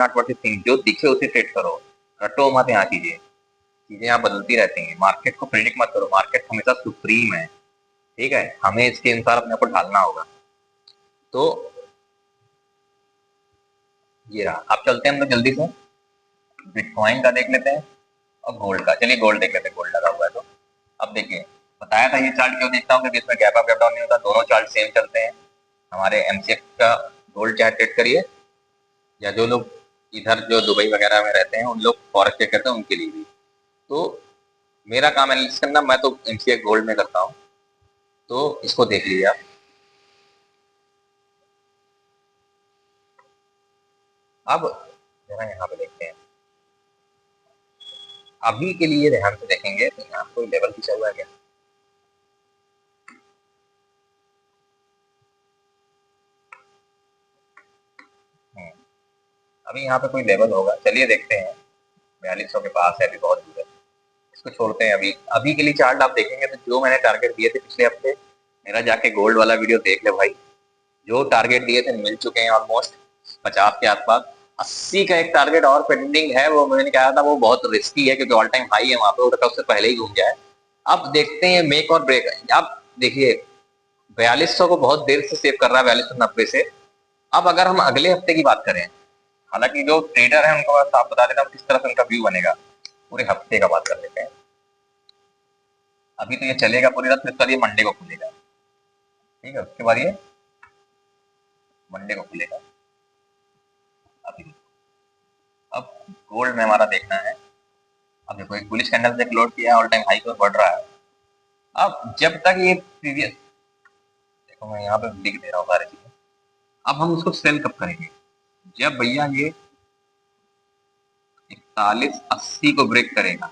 Not what you think, जो दिखे उसे ट्रेड करो, रटो मत यहाँ चीजें यहाँ बदलती रहती हैं। मार्केट को प्रेडिक्ट मत करो, मार्केट हमेशा सुप्रीम है, ठीक है, हमें इसके अनुसार अपने को ढालना होगा। तो ये रहा। अब चलते हैं हम लोग जल्दी से बिटकॉइन का देख लेते हैं और गोल्ड का। चलिए गोल्ड देख लेते हैं, गोल्ड लगा हुआ है तो। अब देखिए, बताया था ये चार्ट क्यों देखता हूँ, क्योंकि इसमें गैप अप गैप डाउन नहीं होता, दोनों चार्ट सेम चलते हैं। हमारे एमसीएक्स का गोल्ड चाहे ट्रेड करिए, या जो लोग इधर जो दुबई वगैरह में रहते हैं उन लोग फॉरेक्स ट्रेड करते हैं उनके लिए भी। तो मेरा काम एनालिसिस करना, मैं तो एमसीएक्स गोल्ड में करता हूँ, तो इसको देख लीजिए आप। अब जरा यहाँ पे देखते हैं, अभी के लिए ध्यान से देखेंगे तो यहाँ कोई लेवल खींचा हुआ है क्या? अभी यहाँ पे कोई लेवल होगा, चलिए देखते हैं। 4200 के पास है, अभी बहुत दूर है, इसको छोड़ते हैं अभी। अभी के लिए चार्ट आप देखेंगे तो जो मैंने टारगेट दिए थे पिछले हफ्ते, मेरा जाके गोल्ड वाला वीडियो देख ले भाई, जो टारगेट दिए थे मिल चुके हैं ऑलमोस्ट 50 के आसपास। 80 का एक टारगेट और पेंडिंग है, वो मैंने कहा था वो बहुत रिस्की है क्योंकि ऑल टाइम हाई है वहां पे, हो सकता है उससे पहले ही घूम जाए। अब देखते हैं मेक और ब्रेक। अब देखिए 4200 को बहुत देर से सेव कर रहा है, 4290 से। अब अगर हम अगले हफ्ते की बात करें, हालांकि जो ट्रेडर है उनको बस आप बता देता हूँ किस तरह से उनका व्यू बनेगा, पूरे हफ्ते का बात कर लेते हैं। अभी तो ये चलेगा पूरी रात, फिर कल ये मंडे को खुलेगा, ठीक है, उसके बाद ये मंडे को खुलेगा। अभी अब गोल्ड में हमारा देखना है। अब देखो एक बुलिश कैंडल से क्लोज किया, ऑल टाइम हाई को बढ़ रहा है। अब जब तक ये प्रीवियस, देखो मैं यहाँ पे लिख दे रहा हूँ सारी चीजें। अब हम इसको सेल कब करेंगे? जब भैया ये 4180 को ब्रेक करेगा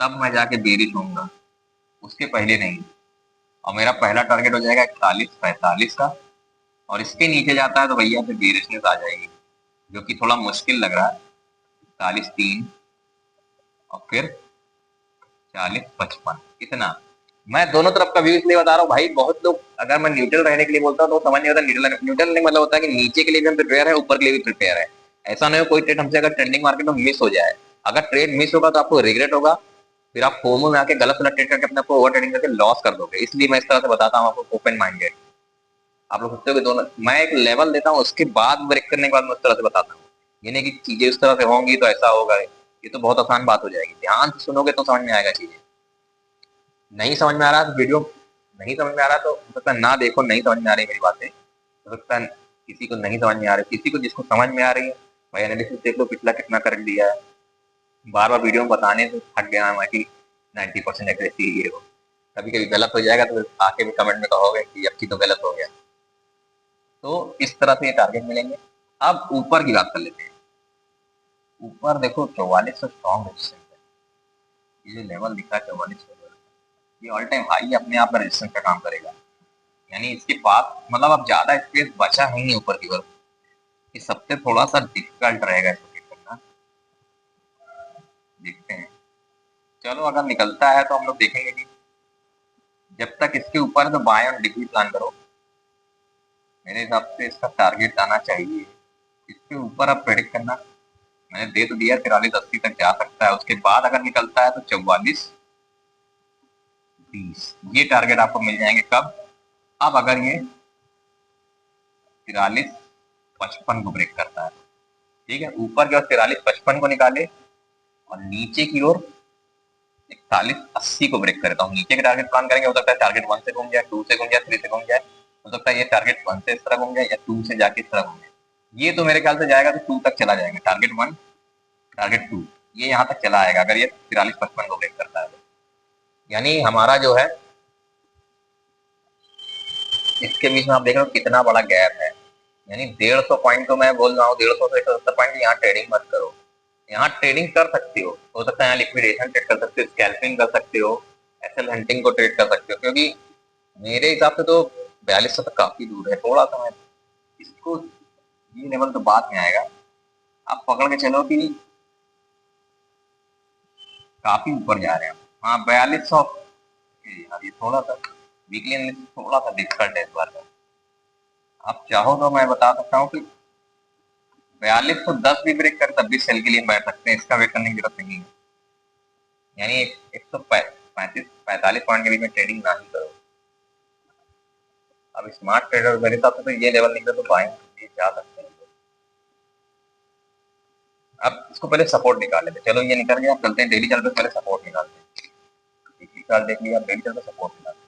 तब मैं जाके बेरिश होऊंगा, उसके पहले नहीं। और मेरा पहला टारगेट हो जाएगा 4145 का, और इसके नीचे जाता है तो भैया फिर बेरिशनेस आ जाएगी, जो कि थोड़ा मुश्किल लग रहा है। 41.3 और फिर 40.55, इतना। मैं दोनों तरफ का व्यू इसलिए बता रहा हूँ भाई, बहुत लोग, अगर मैं न्यूट्रल रहने के लिए बोलता हूँ तो समझ नहीं आता। न्यूट्रल नहीं मतलब होता है कि नीचे के लिए भी हम प्रिपेयर है, ऊपर के लिए भी प्रिपेयर है। ऐसा नहीं हो कोई ट्रेड हमसे अगर ट्रेंडिंग मार्केट में मिस हो जाए, अगर ट्रेड मिस होगा तो आपको रिग्रेट होगा, फिर आप फोमो में आके गलत ट्रेड करके अपने को ओवर ट्रेडिंग करके लॉस कर दोगे। इसलिए मैं इस तरह से बताता हूँ आपको, ओपन माइंडेड। आप लोग सोचते हो कि दोनों, मैं एक लेवल देता हूँ उसके बाद ब्रेक करने के बाद मैं उस तरह से बताता हूँ, ये नहीं कि चीजें उस तरह से होंगी तो ऐसा होगा, ये तो बहुत आसान बात हो जाएगी। ध्यान से सुनोगे तो समझ में आएगा चीजें। नहीं समझ में आ रहा तो वीडियो, नहीं समझ में आ रहा तो हो सकता है ना देखो, नहीं समझ में आ रही मेरी बातें, हो सकता है किसी को नहीं समझ में आ रही, किसी को जिसको समझ में आ रही है भाई एनालिसिस देख लो पिछला कितना करंट दिया है। बार बार वीडियो में बताने से थक गया मैं कि 90% एक्यूरेसी ये हो, कभी कभी गलत हो जाएगा तो आके भी कमेंट में कहोगे कि अब की तो गलत हो गया। तो इस तरह से ये टारगेट मिलेंगे। अब ऊपर की बात कर लेते हैं। ऊपर देखो 4400 स्ट्रॉन्ग रेजिस्टेंस है, ये जो लेवल दिखा है 4400, ये ऑल टाइम हाई अपने आप में रेजिस्टेंस का काम करेगा। यानी इसके पास मतलब अब ज्यादा स्पेस बचा ही नहीं ऊपर की ओर, इस सबसे थोड़ा सा डिफिकल्ट रहेगा इसको ठीक करना। देखते हैं, चलो अगर निकलता है तो हम लोग देखेंगे कि जब तक इसके ऊपर तो बाय ऑन डिग्री प्लान करो, मेरे हिसाब से इसका टारगेट आना चाहिए। इसके ऊपर अब प्रेडिक्ट करना, मैंने दे तो दिया 4380 तक जा सकता है, उसके बाद अगर निकलता है तो 4420, ये टारगेट आपको मिल जाएंगे कब? अब अगर ये 4355 को ब्रेक करता है, ठीक है, ऊपर की ओर 4355 को निकाले और नीचे की ओर 4180 को ब्रेक करता हूँ, नीचे के टारगेट प्लान करेंगे। हो सकता है टारगेट 1 से घूम जाए, 2 से घूम जाए, 3 से घूम जाए, हो सकता है ये टारगेट 1 से इस तरह घूम जाए या 2 से जाके इस तरह घूम जाए। ये तो मेरे ख्याल से जाएगा तो 2 तक चला जाएगा, टारगेट 1 टारगेट 2, ये यहाँ तक चला आएगा अगर ये 4355 को ब्रेक करता है तो। यानी हमारा जो है इसके बीच में आप देख रहे हो कितना बड़ा गैप है। यानी 150 पॉइंट को मैं बोल रहा हूँ, 150 से 170 पॉइंट यहाँ ट्रेडिंग मत करो। यहाँ ट्रेडिंग कर सकते हो सकता है यहाँ लिक्विडेशन ट्रेड कर सकते हो, स्कैल्पिंग कर सकते हो, एसएल हंटिंग को ट्रेड कर सकते हो, क्योंकि मेरे हिसाब से तो 4200 तक काफी दूर है, थोड़ा सा मैं इसको, ये लेवल तो बाद में आएगा। आप पकड़ के चलो कि काफी ऊपर जा रहे हैं। हाँ 4200, यार ये थोड़ा सा वीकली एनालिसिस थोड़ा सा डिफिकल्ट है इस बार का। आप चाहो तो मैं बता सकता हूँ कि 4210 भी ब्रेक कर तब भी सेल के लिए बैठ सकते हैं, इसका वेट करने की जरूरत नहीं है। यानी 135 पॉइंट के बीच में ट्रेडिंग ना ही करो। अब स्मार्ट ट्रेडर मेरे हिसाब से तो ये लेवल निकले तो बाइंग जा सकते हैं। अब इसको पहले सपोर्ट निकाल लेते, चलो ये निकल गया, आप चलते हैं डेली चार्ट पे, पहले सपोर्ट निकालते हैं। डेली चार्ट देख लिया, डेली चार्ट पे सपोर्ट निकालते हैं।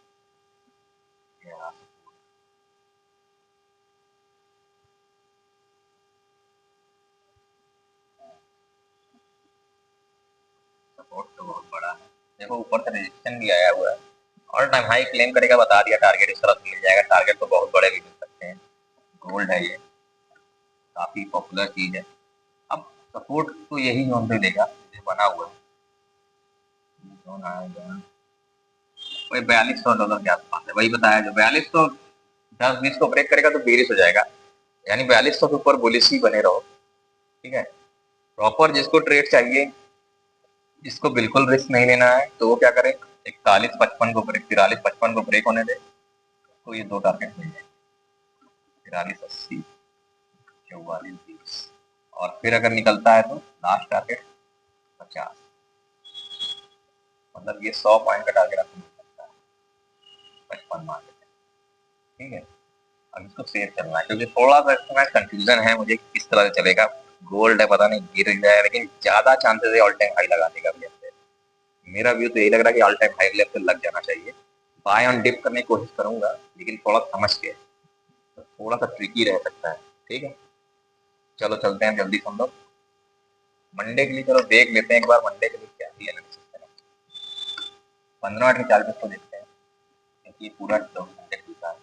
सपोर्ट तो बहुत बड़ा है, देखो ऊपर से रेजिस्टेंस भी आया हुआ है। ऑल टाइम हाई क्लेम करेगा, बता दिया, टारगेट इस तरह से मिल जाएगा। टारगेट तो बहुत बड़े भी मिल सकते हैं। गोल्ड है ये, काफी पॉपुलर चीज है। अब सपोर्ट तो यही जोन पे देगा, ये बना हुआ है जोन आएगा वही $4200 के आसपास है, वही बताया जो 4210-20 को ब्रेक करेगा तो बेरिश हो जाएगा। यानी 4200 के ऊपर बुलिश ही बने रहो, ठीक है। प्रॉपर जिसको ट्रेड चाहिए, जिसको बिल्कुल रिस्क नहीं लेना है, तो वो क्या करे, 41-55 को ब्रेक, 43-55 को ब्रेक होने दे, तो ये दो टारगेट मिल जाएंगे, 4380, 4420, और फिर अगर निकलता है तो लास्ट टारगेट 50, मतलब ये 100 पॉइंट का टारगेट आपको मिल सकता है 55 मार्केट, ठीक है। अब इसको सेव करना है, क्योंकि थोड़ा सा इसमें कंफ्यूजन है मुझे किस तरह से चलेगा। गोल्ड है, पता नहीं गिर जाए, लेकिन ज्यादा चांसेस है ऑल टाइम हाई लगाने का भी। मेरा व्यू तो यही लग रहा है कि ऑल टाइम हाई लेवल लग जाना चाहिए। बाय ऑन डिप करने की कोशिश करूंगा, लेकिन थोड़ा समझ के, तो थोड़ा सा ट्रिकी रह सकता है, ठीक है। चलो चलते हैं जल्दी से हम लोग मंडे के लिए, चलो देख लेते हैं एक बार मंडे के लिए क्या ही एनालिसिस करें। 15 मिनट के चार्जेस को देखते हैं, क्योंकि पूरा 24 घंटे खुलता है।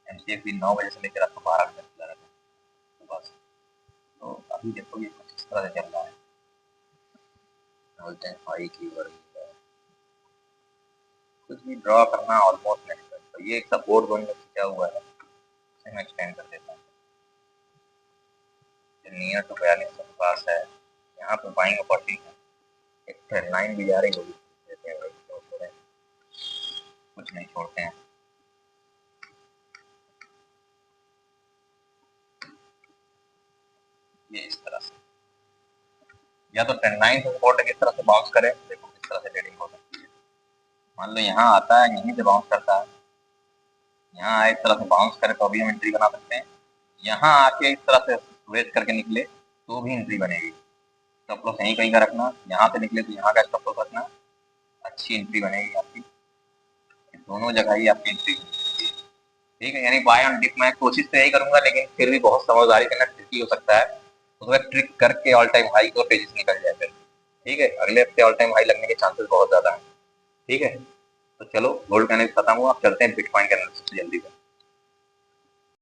एमसीएक्स भी 9 बजे से लेकर आपको 12 बजे तक खुला रहता है सुबह से। तो अभी देखो ये कुछ इस तरह से चल रहा है, ऑल टाइम हाई की वर्ग कुछ भी ड्रॉ करना ऑलमोस्ट नेक्स्ट है। तो ये एक सपोर्ट जोन में खींचा हुआ है, इसे मैं एक्सटेंड कर देता हूँ, नियर टू 4200 के पास है। यहाँ पे बाइंग अपॉर्चुनिटी है, एक ट्रेंड लाइन भी जा रही होगी, देते हैं भाई, कुछ नहीं छोड़ते हैं। ये इस तरह से, या तो ट्रेंड लाइन से सपोर्ट किस तरह से बाउंस करे, देखो किस तरह से ट्रेडिंग हो सकती है। मान लो यहाँ आता है, यहीं से बाउंस करता है, यहाँ इस तरह से बाउंस करे तो अभी हम एंट्री बना सकते हैं। यहाँ आके इस तरह से वेट करके निकले तो भी एंट्री बनेगी। स्टॉप लॉस यहीं कहीं का रखना, यहाँ से निकले तो यहाँ का स्टॉप लॉस रखना, अच्छी एंट्री बनेगी आपकी, दोनों जगह ही आपकी एंट्री बनेगी, ठीक है। यानी बाय ऑन डिप मैं कोशिश तो यही करूंगा, लेकिन फिर भी बहुत समझदारी करना ट्रिकी हो सकता है, तो ट्रिक करके ऑल टाइम हाई को तेजी से निकल जाए फिर, ठीक है। अगले हफ्ते ऑल टाइम हाई लगने के चांसेस बहुत ज्यादा है, ठीक है। तो चलो गोल्ड का एनालिसिस खत्म हुआ, अब चलते हैं बिटकॉइन के एनालिसिस जल्दी से।